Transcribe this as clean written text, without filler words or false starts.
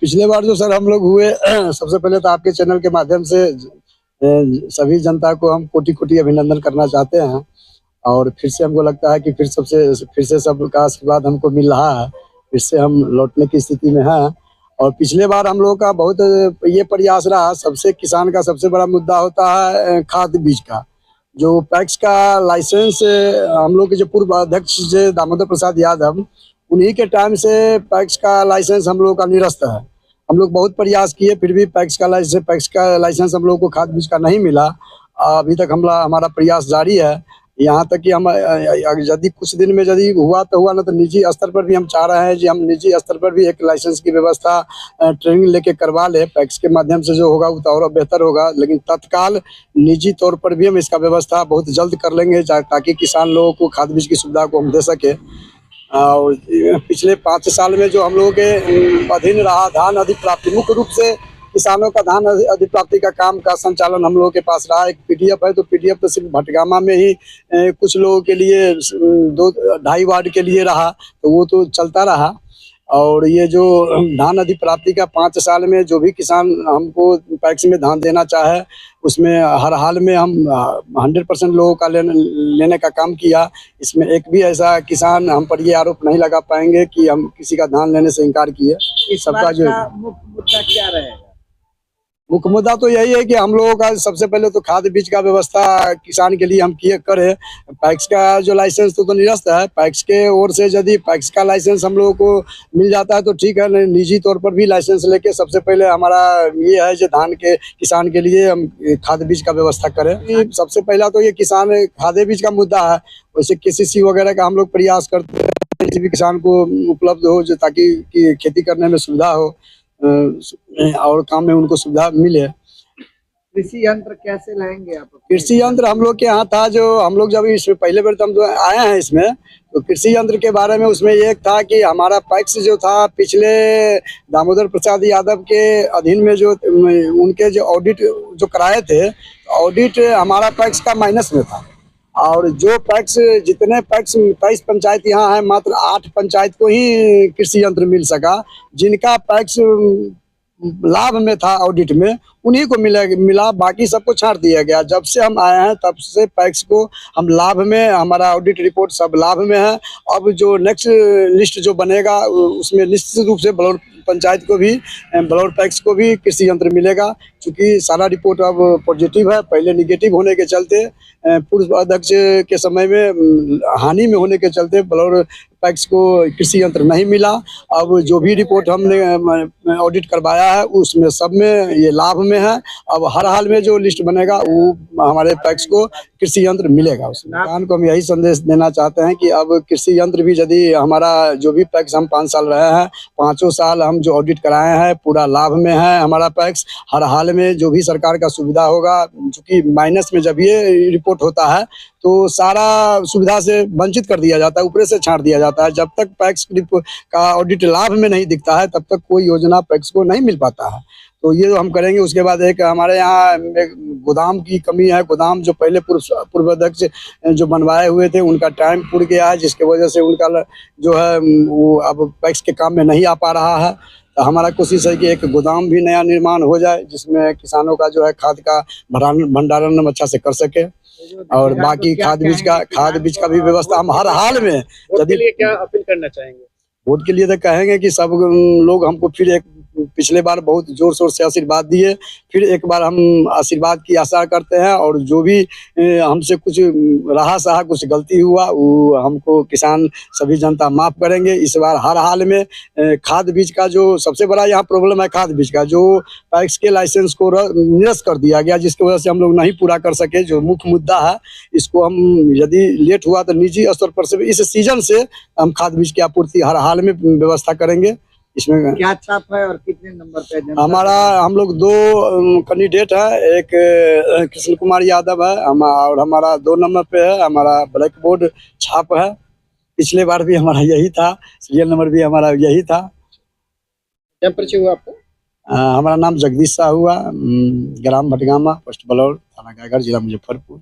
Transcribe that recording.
पिछले बार जो सर हम लोग हुए सबसे पहले तो आपके चैनल के माध्यम से सभी जनता को हम कोटि-कोटि अभिनंदन करना चाहते हैं और फिर से हमको लगता है कि फिर से सबका आशीर्वाद हमको मिल रहा है। फिर से हम लौटने की स्थिति में हैं और पिछले बार हम लोगों का बहुत ये प्रयास रहा। सबसे किसान का सबसे बड़ा मुद्दा होता है खाद बीज का। जो पैक्स का लाइसेंस हम लोग के जो पूर्व अध्यक्ष थे दामोदर प्रसाद यादव, उन्हीं के टाइम से पैक्स का लाइसेंस हम लोगों का निरस्त है। हम लोग बहुत प्रयास किए फिर भी पैक्स का लाइसेंस हम लोग को खाद बीज का नहीं मिला। अभी तक हमारा प्रयास जारी है। यहाँ तक कि हम यदि कुछ दिन में यदि हुआ तो हुआ, ना तो निजी स्तर पर भी हम चाह रहे हैं कि हम निजी स्तर पर भी एक लाइसेंस की व्यवस्था ट्रेनिंग लेके करवा ले। पैक्स के माध्यम से जो होगा वो तो और बेहतर होगा, लेकिन तत्काल निजी तौर पर भी हम इसका व्यवस्था बहुत जल्द कर लेंगे ताकि किसान लोगों को खाद बीज की सुविधा को हम दे सके। और पिछले 5 साल में जो हम लोगों के अधीन रहा धान अधिप्राप्ति, मुख्य रूप से किसानों का धान अधिप्राप्ति का काम का संचालन हम लोगों के पास रहा। एक पीडीएफ है, तो पीडीएफ तो सिर्फ भटगामा में ही कुछ लोगों के लिए 2-2.5 वार्ड के लिए रहा, तो वो तो चलता रहा। और ये जो धान अधिप्राप्ति का 5 साल में जो भी किसान हमको पैक्स में धान देना चाहे, उसमें हर हाल में हम 100% लोगों का लेने का काम किया। इसमें एक भी ऐसा किसान हम पर ये आरोप नहीं लगा पाएंगे कि हम किसी का धान लेने से इनकार किए। सबका जो मुख्य मुद्दा क्या रहेगा? मुख्य मुद्दा तो यही है कि हम लोगों का सबसे पहले तो खाद बीज का व्यवस्था किसान के लिए हम करें। पैक्स का जो लाइसेंस तो निरस्त है, पैक्स के ओर से यदि पैक्स का लाइसेंस हम लोगों को मिल जाता है तो ठीक है, निजी तौर पर भी लाइसेंस लेके सबसे पहले हमारा ये है जो धान के किसान के लिए हम खाद बीज का व्यवस्था करें। सबसे पहला तो ये किसान खाद बीज का मुद्दा है। वैसे केसीसी वगैरह का हम लोग प्रयास करते हैं किसी भी किसान को उपलब्ध हो, जो ताकि खेती करने में सुविधा हो और काम में उनको सुविधा मिले। कृषि यंत्र कैसे लाएंगे आप? कृषि यंत्र हम लोग के यहाँ था, जो हम लोग जब इसमें पहले बार हम आए हैं इसमें, तो कृषि यंत्र के बारे में उसमें एक था कि हमारा पैक्स जो था पिछले दामोदर प्रसाद यादव के अधीन में जो उनके जो ऑडिट जो कराए थे, ऑडिट हमारा पैक्स का माइनस में था। और जो पैक्स जितने पैक्स 23 पंचायत यहाँ है, मात्र 8 पंचायत को ही कृषि यंत्र मिल सका। जिनका पैक्स लाभ में था ऑडिट में, उन्हीं को मिला, बाकी सबको छांट दिया गया। जब से हम आए हैं तब से पैक्स को हम लाभ में, हमारा ऑडिट रिपोर्ट सब लाभ में है। अब जो नेक्स्ट लिस्ट जो बनेगा उसमें निश्चित रूप से बलौर पंचायत को भी, बलौर पैक्स को भी कृषि यंत्र मिलेगा। क्योंकि सारा रिपोर्ट अब पॉजिटिव है, पहले निगेटिव होने के चलते पूर्व अध्यक्ष के समय में हानि में होने के चलते बलौर पैक्स को कृषि यंत्र नहीं मिला। अब जो भी रिपोर्ट हमने ऑडिट करवाया है उसमें सब में ये लाभ में है। अब हर हाल में जो लिस्ट बनेगा वो हमारे पैक्स को कृषि यंत्र मिलेगा। उसमें किसान को हम यही संदेश देना चाहते हैं कि अब कृषि यंत्र भी यदि हमारा जो भी पैक्स हम 5 साल रहे हैं, 5 साल हम जो ऑडिट कराए हैं पूरा लाभ में है हमारा पैक्स। हर हाल में जो भी सरकार का सुविधा होगा, चूँकि माइनस में जब ये रिपोर्ट होता है तो सारा सुविधा से वंचित कर दिया जाता है, ऊपर से छांट दिया जाता है। जब तक पैक्स का ऑडिट लाभ में नहीं दिखता है तब तक कोई योजना पैक्स को नहीं मिल पाता है। तो ये हम करेंगे। उसके बाद एक हमारे यहाँ गोदाम की कमी है। गोदाम जो पहले पूर्व अध्यक्ष जो बनवाए हुए थे उनका टाइम पूर गया है, जिसके वजह से उनका जो है वो अब पैक्स के काम में नहीं आ पा रहा है। तो हमारा कोशिश है कि एक गोदाम भी नया निर्माण हो जाए, जिसमें किसानों का जो है खाद का भंडारण हम अच्छा से कर सके। और बाकी खाद बीज का भी व्यवस्था हम हर हाल में। यदि क्या अपील करना चाहेंगे? वोट के लिए तो कहेंगे कि सब लोग हमको फिर एक, पिछले बार बहुत जोर शोर से आशीर्वाद दिए, फिर एक बार हम आशीर्वाद की आशा करते हैं। और जो भी हमसे कुछ रहा सहा कुछ गलती हुआ वो हमको किसान सभी जनता माफ़ करेंगे। इस बार हर हाल में खाद बीज का जो सबसे बड़ा यहाँ प्रॉब्लम है, खाद बीज का जो पैक्स के लाइसेंस को निरस्त कर दिया गया, जिसकी वजह से हम लोग नहीं पूरा कर सके। जो मुख्य मुद्दा है इसको हम यदि लेट हुआ तो निजी स्तर पर से इस सीजन से हम खाद बीज की आपूर्ति हर हाल में व्यवस्था करेंगे। इसमें क्या छाप है और कितने नंबर पे? हम लोग 2 कैंडिडेट है, एक कृष्ण कुमार यादव है और हमारा 2 नंबर पे है हमारा ब्लैक बोर्ड छाप है। पिछले बार भी हमारा यही था, सीरियल नंबर भी हमारा यही था। क्या परिचय हुआ आपका? हमारा नाम जगदीश शाह हुआ, ग्राम भटगामा, पोस्ट बलौर, थाना गायघाट, जिला मुजफ्फरपुर।